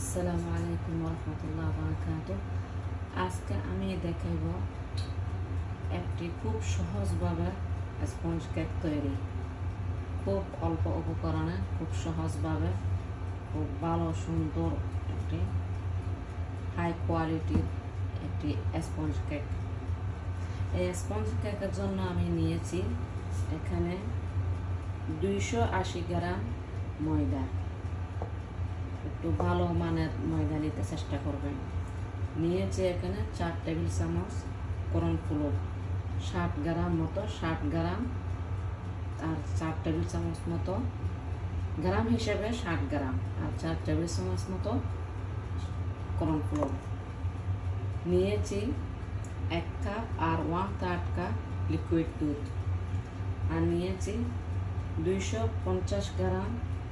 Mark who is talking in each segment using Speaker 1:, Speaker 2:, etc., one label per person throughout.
Speaker 1: আসসালামু আলাইকুম ওয়া বারাকাতুহু। আজকে আমি দেখাইব একটি খুব সহজভাবে স্পঞ্জ কেক তৈরি। খুব অল্প উপকরণে খুব সহজভাবে খুব ভালো সুন্দর একটি হাই কোয়ালিটির একটি স্পঞ্জ কেক। এই স্পঞ্জ কেকের জন্য আমি নিয়েছি এখানে 280 গ্রাম ময়দা। একটু ভালো মানের ময়দা নিতে চেষ্টা করবেন। নিয়েছি এখানে 4 টেবিল চামচ কর্নফ্লোর, 60 গ্রাম মতো, 60 গ্রাম আর 4 টেবিল চামচ মতো, গ্রাম হিসেবে 60 গ্রাম আর 4 টেবিল চামচ মতো কর্নফ্লোর। নিয়েছি 1 কাপ আর 1/3 কাপ লিকুইড দুধ, আর নিয়েছি 250 গ্রাম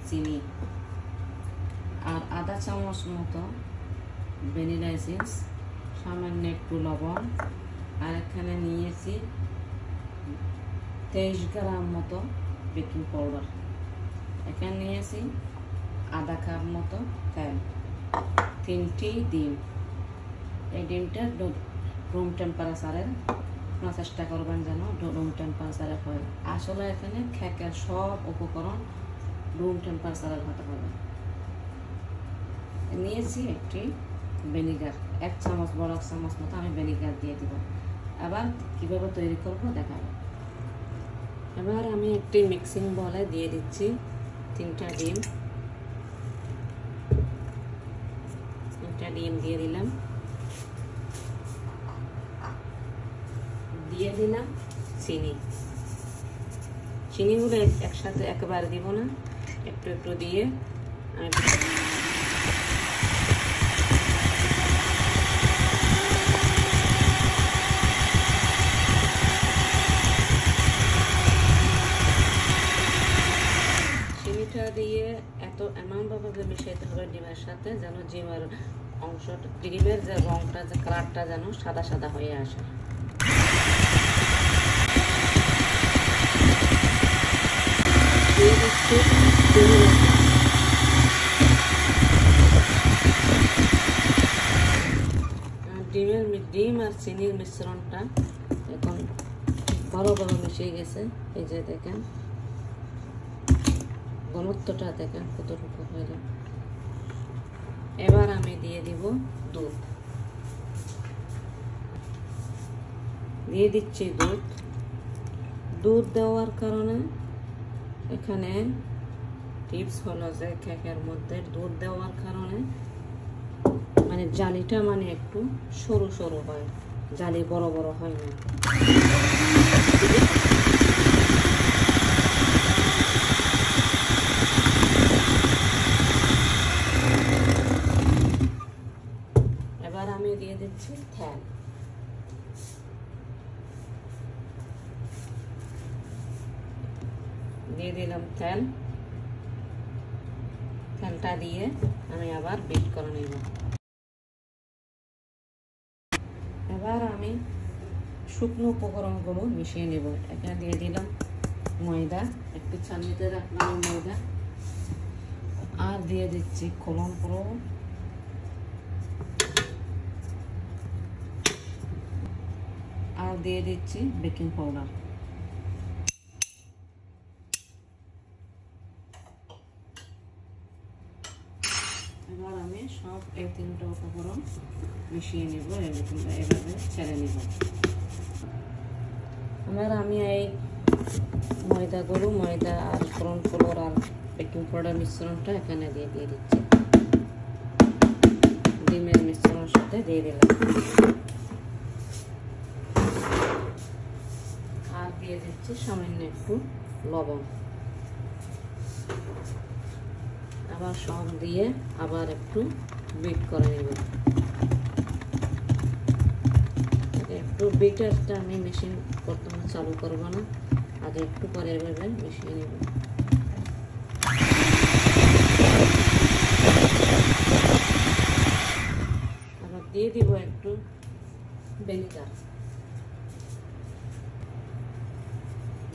Speaker 1: চিনি আর আধা চামচ মতো ভ্যানিলা এসেন্স, সামান্য একটু লবণ, আর এখানে নিয়েছি 23 গ্রাম মতো বেকিং পাউডার। এখানে নিয়েছি আধা কাপ মতো তেল, 3টি ডিম। এই ডিমটা রুম টেম্পারেচারের চেষ্টা করবেন যেন রুম টেম্পারেচারে হয়। আসলে এখানে কেকের সব উপকরণ রুম টেম্পারেচারের হতে হবে। নিয়েছি একটি ভিনেগার, 1 চামচ বড় 1 চামচ মতো আমি ভিনেগার দিয়ে দিব। আবার কিভাবে তৈরি করব দেখাবো। এবার আমি একটি মিক্সিং বলে দিয়ে দিচ্ছি 3টা ডিম। 3টা ডিম দিয়ে দিলাম। দিয়ে দিলাম চিনিগুলো একসাথে একবারে দিব না, একটু একটু দিয়ে আমি দিয়ে এত এমন ভাবে মিশাইতে হবে ডিমের সাথে যেন ডিমের অংশটা, ডিমের যে রংটা, যে কালারটা যেন সাদা সাদা হয়ে আসে। ডিম আর চিনির মিশ্রণটা এখন ভালোভাবে মিশিয়ে গেছে। এই যে দেখেন ঘনত্বটা, দেখেন কতটুকু হয়ে যাবে। এবার আমি দিয়ে দিব দুধ, দিয়ে দিচ্ছি দুধ দেওয়ার কারণে এখানে টিপস হলো যে কেকের মধ্যে দুধ দেওয়ার কারণে মানে জালিটা মানে একটু সরু সরু হয়, জালি বড় বড় হয় না। এবার আমি দিয়ে দিচ্ছি তেল। দিয়ে দিলাম তেলটা দিয়ে আমি আবার বিট করে নেব। এবার আমি শুকনো উপকরণগুলো মিশিয়ে নেব। এখানে দিয়ে দিলাম ময়দা, একটু ছাঁকনিতে রাখলাম ময়দা, আর দিয়ে দিচ্ছি কর্নফ্লোর, আর দিয়ে দিচ্ছি বেকিং পাউডার। এবার আমি সব এই 3টা উপকরণ মিশিয়ে নেব, এভাবে ছেড়ে নেব। আমি এই ময়দা আর কর্নফ্লোর আর বেকিং পাউডার মিশ্রণটা এখানে দিয়ে দিচ্ছি, ডিমের মিশ্রণের সাথে দিয়ে দিলাম, আর দিয়ে দিচ্ছি সামান্য একটু লবণ। আবার সব দিয়ে আবার একটু বিট করে নেব। একটু বিটারটা আমি মেশিন বর্তমানে চালু করব না, আগে একটু পরে এভাবে মিশিয়ে নেব। আবার দিয়ে দিব একটু ভিনেগার,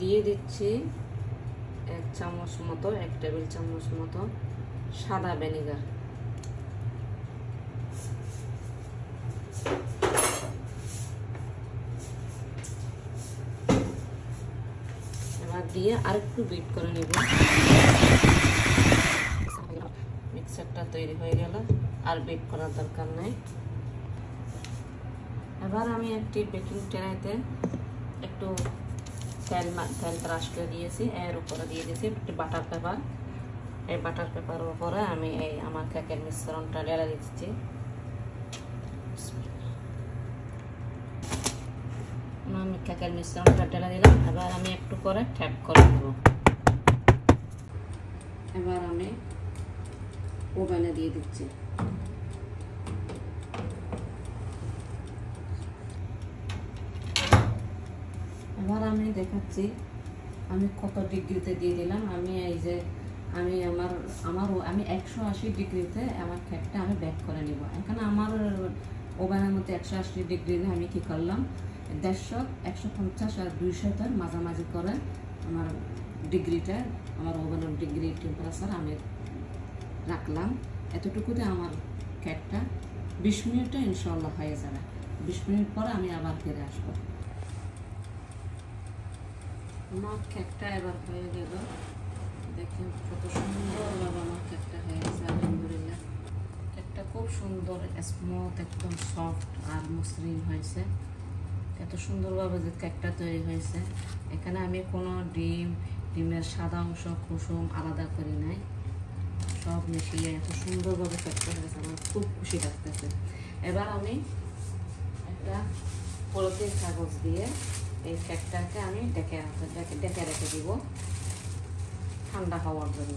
Speaker 1: দিয়ে দিচ্ছি 1 চামচ মতো, 1 টেবিল চামচ মতো সাদা ভিনেগার। দিয়ে আরেকটু বিট করে নেব। মিক্সারটা তৈরি হয়ে গেল, আর বিট করার দরকার নেই। এবার আমি একটি বেকিং ট্রেতে একটু তেল ব্রাশ করে দিয়েছি, এর উপরে দিয়ে দিয়েছি একটু বাটার পেপার। এই বাটার পেপারের উপরে আমি এই আমার কেকের মিশ্রণটা ঢেলে দিচ্ছি। আমি কেকের মিশ্রণটা ঢেলে দিলাম। এবার আমি একটু করে ট্যাপ করে দেব। এবার আমি ওভেনে দিয়ে দিচ্ছি। এবার আমি দেখাচ্ছি আমি কত ডিগ্রিতে দিয়ে দিলাম। আমি এই যে আমি আমি 180 ডিগ্রিতে আমার কেকটা আমি বেক করে নিব। এখানে আমার ওভেনের মধ্যে 180 ডিগ্রিতে আমি কি করলাম, 150, 150 আর 200 মাঝামাঝি করে আমার ডিগ্রিটা, আমার ওভেনের ডিগ্রি টেম্পারেচার আমি রাখলাম। এতটুকুতে আমার কেকটা 20 মিনিটে ইনশাল্লাহ হয়ে যাবে। 20 মিনিট পরে আমি আবার ফিরে আসবো। আমার কেকটা এবার হয়ে গেল। দেখেন কত সুন্দরভাবে আমার কেকটা হয়ে গেছে। আলহামদুলিল্লাহ, কেকটা খুব সুন্দর, স্মুথ, একদম সফট আর মসৃণ হয়েছে। এত সুন্দরভাবে যে কেকটা তৈরি হয়েছে, এখানে আমি কোনো ডিমের সাদা অংশ কুসুম আলাদা করি নাই, সব মিশিয়ে এত সুন্দরভাবে কেকটা হয়েছে। আমার খুব খুশি লাগতেছে। এবার আমি একটা পলিথিন কাগজ দিয়ে এই কেকটাকে আমি ডেকে রেখে দিব ঠান্ডা হওয়ার জন্য।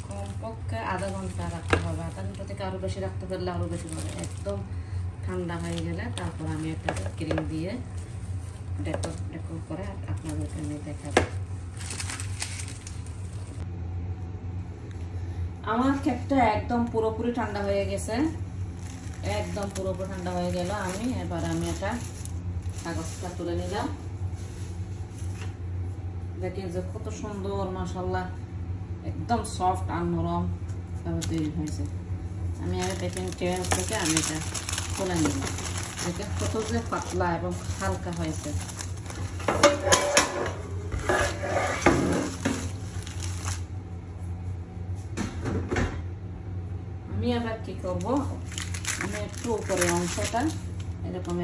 Speaker 1: কমপক্ষে আধা ঘন্টা রাখতে হবে। আধা ঘন্টা থেকে আরও বেশি রাখতে পারলে আরও বেশি ভালো। একদম ঠান্ডা হয়ে গেলে তারপর আমি একটা ক্রিম দিয়ে ডেকোর করে আপনাদেরকে আমি দেখাবো। আমার কেকটা একদম পুরোপুরি ঠান্ডা হয়ে গেছে, একদম পুরোপুরি ঠান্ডা হয়ে গেল। এবার আমি এটা কাগজটা তুলে নিলাম। দেখেন যে কত সুন্দর, মাশাআল্লাহ, একদম সফট আর নরম ভাবে তৈরি হয়েছে। আমি আর বেকিং ট্রে থেকে আমি এটা তুলে নিলাম। দেখেন কত যে পাতলা এবং হালকা হয়েছে। আমি আবার কি করব, আমি একটু উপরে অংশটা এরকম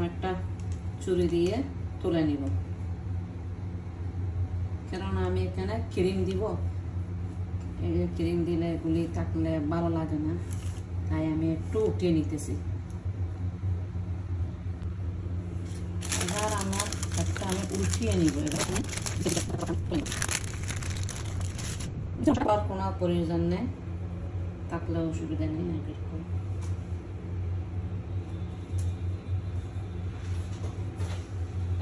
Speaker 1: একটা ছুরি দিয়ে তুলে নিব, কেননা আমি এখানে ক্রিম দিব। ক্রিম দিলে এগুলি থাকলে ভালো লাগে না, তাই আমি একটু উঠিয়ে নিতেছি। এবার আমার একটা আমি উঠিয়ে নিব। এরকম কোনো প্রয়োজন নেই, থাকলে অসুবিধা নেই।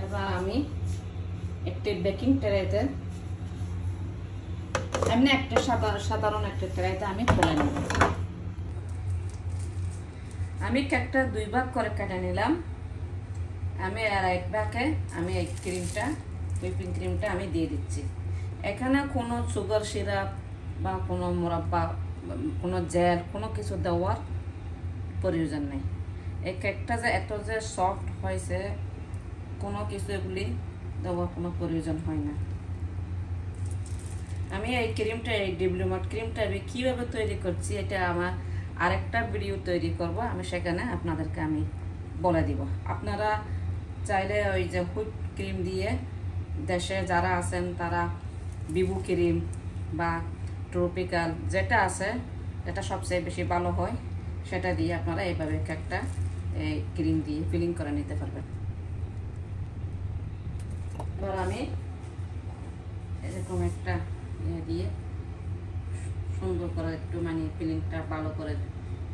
Speaker 1: এবার আমি একটি বেকিং ট্রেতে, এমনি একটা সাধারণ একটা ট্রেতে আমি তুলে নেব। আমি কেকটা 2 ভাগ করে কেটে নিলাম। আমি আর এক ভাগে আমি এই হুইপিং ক্রিমটা আমি দিয়ে দিচ্ছি। এখানে কোনো সুগার সিরাপ বা কোনো মুরাব্বা, কোনো জেল, কোনো কিছু দেওয়ার প্রয়োজন নেই। এই কেকটা যে এত যে সফট হয়েছে, কোনো কিছু এগুলি দেওয়ার কোনো প্রয়োজন হয় না। আমি এই ক্রিমটা, এই ডিব্লুমার্ট ক্রিমটা আমি কীভাবে তৈরি করছি, এটা আমার আরেকটা ভিডিও তৈরি করব, আমি সেখানে আপনাদেরকে আমি বলে দিব। আপনারা চাইলে ওই যে হুইপ ক্রিম দিয়ে, দেশে যারা আছেন তারা বিবু ক্রিম বা ট্রপিক্যাল যেটা আছে, যেটা সবচেয়ে বেশি ভালো হয়, সেটা দিয়ে আপনারা এইভাবে কেকটা এই ক্রিম দিয়ে ফিলিং করে নিতে পারবেন। এবার আমি এরকম একটা দিয়ে সুন্দর করে একটু ফিলিংটা ভালো করে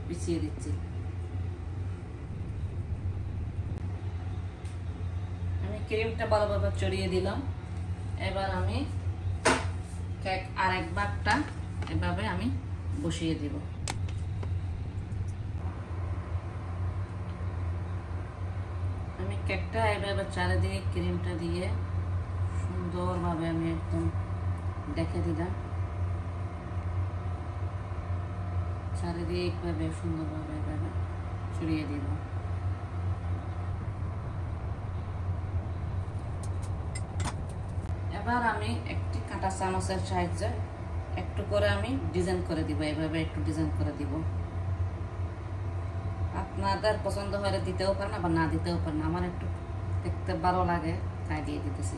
Speaker 1: বিছিয়ে দিচ্ছি। আমি ক্রিমটা ভালোভাবে চড়িয়ে দিলাম। এবার আমি কেক আর এক ভাগটা এভাবে আমি বসিয়ে দিব। আমি কেকটা এভাবে চারিদিকে ক্রিমটা দিয়ে সুন্দরভাবে আমি একদম দেখে দিলাম। চারিদিকভাবে সুন্দরভাবে এভাবে ছড়িয়ে দিব। এবার আমি একটি কাঁটা চামচের সাহায্যে একটু করে আমি ডিজাইন করে দিব, এভাবে একটু ডিজাইন করে দিব। আপনাদের পছন্দ হলে দিতেও পারেন আবার না দিতেও পারেন, আমার একটু দেখতে ভালো লাগে তাই দিয়ে দিতেছি।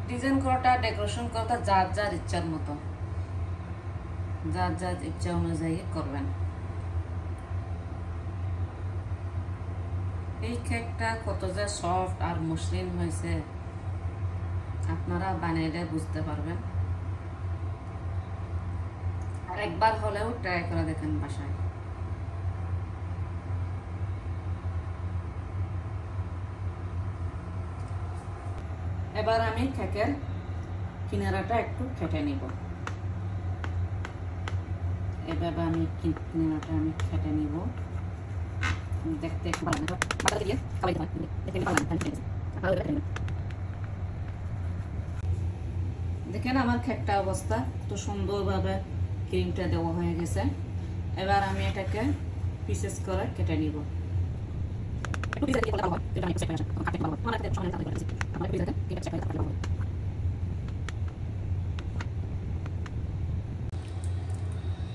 Speaker 1: ডিজাইন করাটা, ডেকোরেশন করাটা যার যার ইচ্ছার মতো, যার যার ইচ্ছা অনুযায়ী করবেন। এই কেকটা কত যে সফট আর মসৃণ হয়েছে আপনারা বানাইলে বুঝতে পারবেন। আর একবার হলেও ট্রাই করে দেখেন বাসায়। এবার আমি কেকের কিনারাটা একটু কেটে নিব। এভাবে আমি কিনারাটা কেটে নিব। দেখতে একটু ভালো লাগে, দেখেন আমার কেকটা অবস্থা তো সুন্দরভাবে ক্রিমটা দেওয়া হয়ে গেছে। এবার আমি এটাকে পিসেস করে কেটে নিব।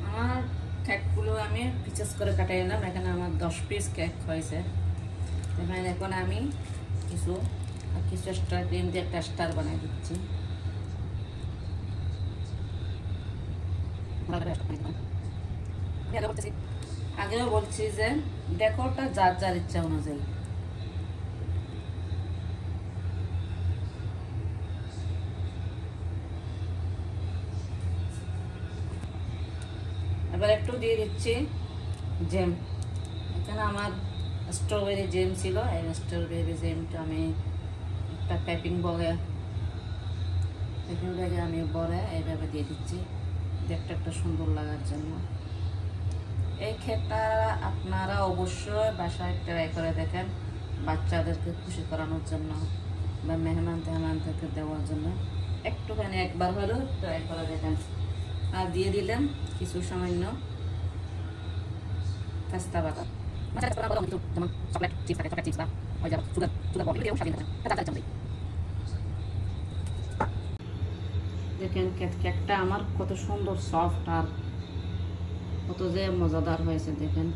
Speaker 1: আমার কেকগুলো আমি পিসেস করে কাটাই নিলাম। এখানে আমার 10 পিস কেক হয়েছে। এখানে এখন আমি কিছু স্টার ক্রিম দিয়ে একটা স্টার বানিয়ে দিচ্ছি। আগেও বলছি যে ডেকোরটা যার যার ইচ্ছা অনুযায়ী। এবার একটু দিয়ে দিচ্ছি জ্যাম। এখানে আমার স্ট্রবেরি জ্যাম ছিল, এই স্ট্রবেরি জ্যামটা আমি একটা প্যাকিং ব্যাগে আমি ভরে এইভাবে দিয়ে দিচ্ছি, দেখতে একটা সুন্দর লাগার জন্য। এই কেকটা আপনারা অবশ্যই বাসায় ট্রাই করে দেখেন, বাচ্চাদেরকে খুশি করানোর জন্য বা মেহমানদেরকে দেওয়ার জন্য একটুখানি একবার হলেও ট্রাই করে দেখেন। আর দিয়ে দিলাম কিছু সামান্য পেস্তা বাদাম। দেখেন কেকটা আমার কত সুন্দর সফট আর কত যে মজাদার হয়েছে। দেখেন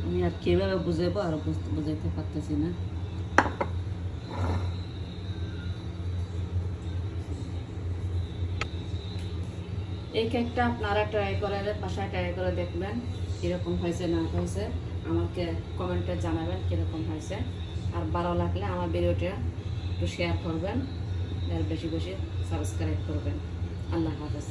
Speaker 1: আমি আর কিভাবে বুঝাবো আর বুঝাইতে পারতেছি না। এই কেকটা আপনারা ট্রাই করে বাসায় ট্রাই করে দেখবেন কীরকম হয়েছে না হয়েছে, আমাকে কমেন্টে জানাবেন কীরকম হয়েছে। আর ভালো লাগলে আমার ভিডিওটা একটু শেয়ার করবেন আর বেশি বেশি সাবস্ক্রাইব করবেন। আল্লাহ হাফেজ।